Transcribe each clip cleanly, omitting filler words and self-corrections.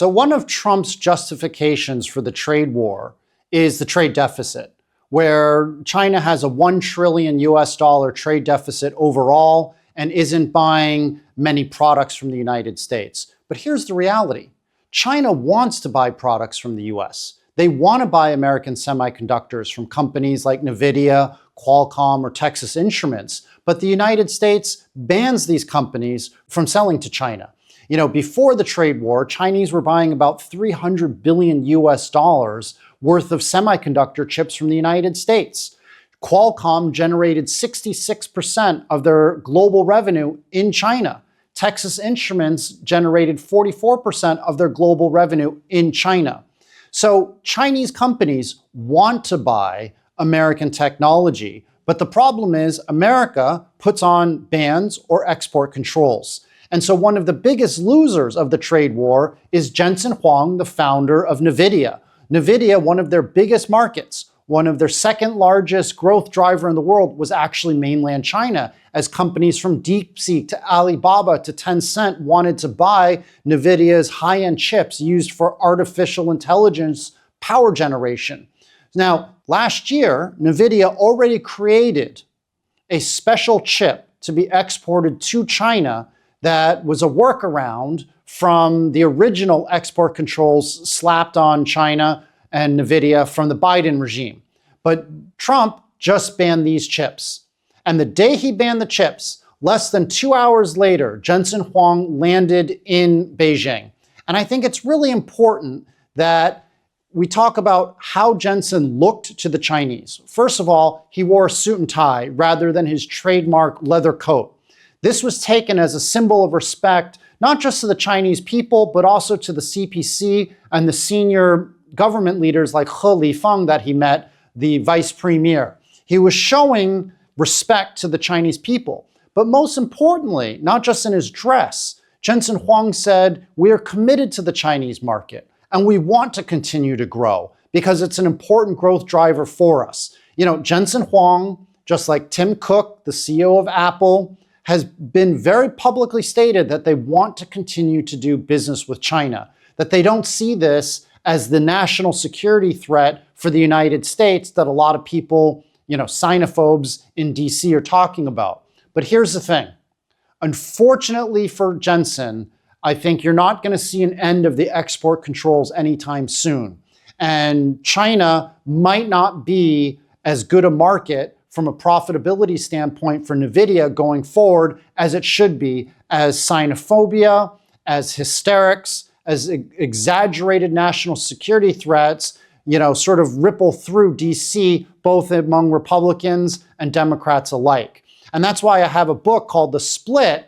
So one of Trump's justifications for the trade war is the trade deficit, where China has a $1 trillion trade deficit overall and isn't buying many products from the United States. But here's the reality. China wants to buy products from the US. They want to buy American semiconductors from companies like Nvidia, Qualcomm, or Texas Instruments. But the United States bans these companies from selling to China. You know, before the trade war, Chinese were buying about $300 billion worth of semiconductor chips from the United States. Qualcomm generated 66% of their global revenue in China. Texas Instruments generated 44% of their global revenue in China. So Chinese companies want to buy American technology, but the problem is America puts on bans or export controls. And so one of the biggest losers of the trade war is Jensen Huang, the founder of Nvidia. Nvidia, one of their biggest markets, one of their second largest growth driver in the world, was actually mainland China, as companies from DeepSeek to Alibaba to Tencent wanted to buy Nvidia's high-end chips used for artificial intelligence power generation. Now, last year, Nvidia already created a special chip to be exported to China that was a workaround from the original export controls slapped on China and Nvidia from the Biden regime. But Trump just banned these chips. And the day he banned the chips, less than 2 hours later, Jensen Huang landed in Beijing. And I think it's really important that we talk about how Jensen looked to the Chinese. First of all, he wore a suit and tie rather than his trademark leather coat. This was taken as a symbol of respect, not just to the Chinese people, but also to the CPC and the senior government leaders like He Lifeng that he met, the vice premier. He was showing respect to the Chinese people. But most importantly, not just in his dress, Jensen Huang said, "We are committed to the Chinese market and we want to continue to grow because it's an important growth driver for us." You know, Jensen Huang, just like Tim Cook, the CEO of Apple, has been very publicly stated that they want to continue to do business with China, that they don't see this as the national security threat for the United States that a lot of people, you know, xenophobes in DC are talking about. But here's the thing. Unfortunately for Jensen, I think you're not going to see an end of the export controls anytime soon. And China might not be as good a market from a profitability standpoint for Nvidia going forward as it should be, as xenophobia, as hysterics, as exaggerated national security threats, you know, sort of ripple through DC, both among Republicans and Democrats alike. And that's why I have a book called The Split,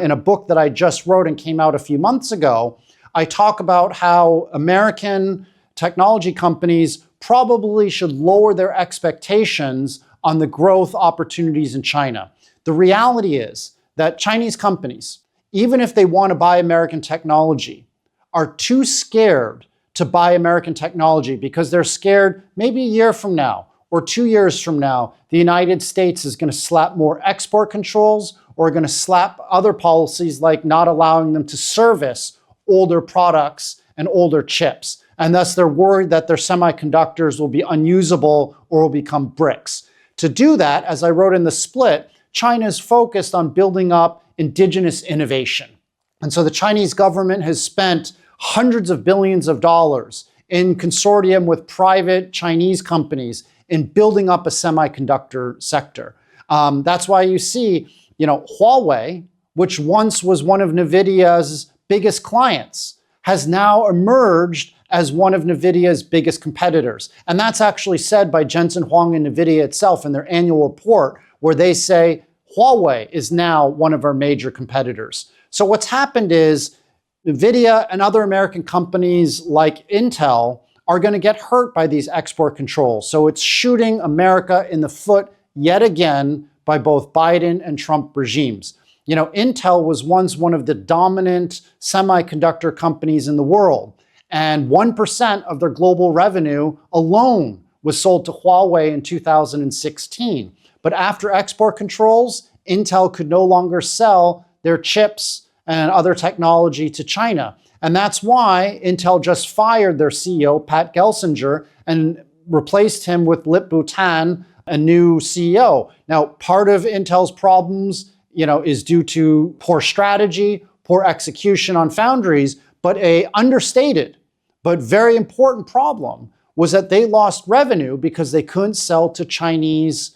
in a book that I just wrote and came out a few months ago. I talk about how American technology companies probably should lower their expectations on the growth opportunities in China. The reality is that Chinese companies, even if they want to buy American technology, are too scared to buy American technology because they're scared maybe a year from now or 2 years from now, the United States is going to slap more export controls or going to slap other policies like not allowing them to service older products and older chips. And thus they're worried that their semiconductors will be unusable or will become bricks. To do that, as I wrote in The Split, China is focused on building up indigenous innovation. And so the Chinese government has spent hundreds of billions of dollars in consortium with private Chinese companies in building up a semiconductor sector. That's why you see, you know, Huawei, which once was one of Nvidia's biggest clients, has now emerged as one of Nvidia's biggest competitors. And that's actually said by Jensen Huang and Nvidia itself in their annual report, where they say Huawei is now one of our major competitors. So what's happened is Nvidia and other American companies like Intel are going to get hurt by these export controls. So it's shooting America in the foot yet again by both Biden and Trump regimes. You know, Intel was once one of the dominant semiconductor companies in the world, and 1% of their global revenue alone was sold to Huawei in 2016. But after export controls, Intel could no longer sell their chips and other technology to China. And that's why Intel just fired their CEO, Pat Gelsinger, and replaced him with Lip Bhutan, a new CEO. Now, part of Intel's problems, is due to poor strategy, poor execution on foundries, but a understated but very important problem was that they lost revenue because they couldn't sell to Chinese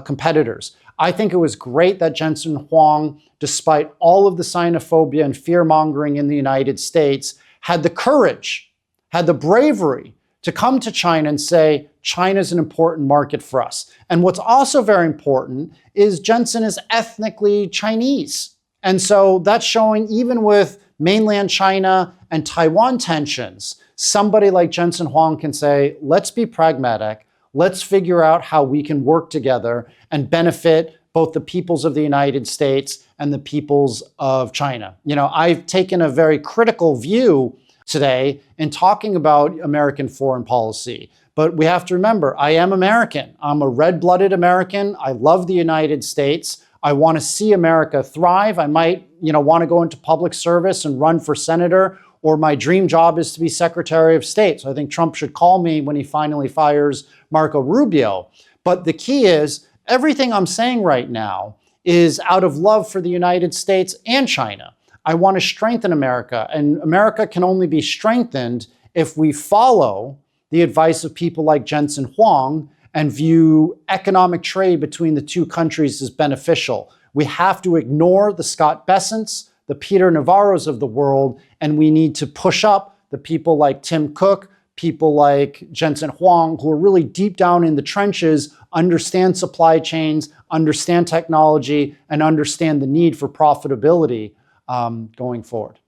competitors. I think it was great that Jensen Huang, despite all of the xenophobia and fear-mongering in the United States, had the courage, had the bravery to come to China and say, China's an important market for us. And what's also very important is Jensen is ethnically Chinese. And so that's showing even with mainland China and Taiwan tensions, somebody like Jensen Huang can say, let's be pragmatic. Let's figure out how we can work together and benefit both the peoples of the United States and the peoples of China. I've taken a very critical view today in talking about American foreign policy. But we have to remember, I am American. I'm a red-blooded American. I love the United States. I want to see America thrive. I might, want to go into public service and run for senator, or my dream job is to be Secretary of State. So I think Trump should call me when he finally fires Marco Rubio. But the key is, everything I'm saying right now is out of love for the United States and China. I want to strengthen America, and America can only be strengthened if we follow the advice of people like Jensen Huang and view economic trade between the two countries as beneficial. We have to ignore the Scott Bessents, the Peter Navarros of the world, and we need to push up the people like Tim Cook, people like Jensen Huang, who are really deep down in the trenches, understand supply chains, understand technology, and understand the need for profitability going forward.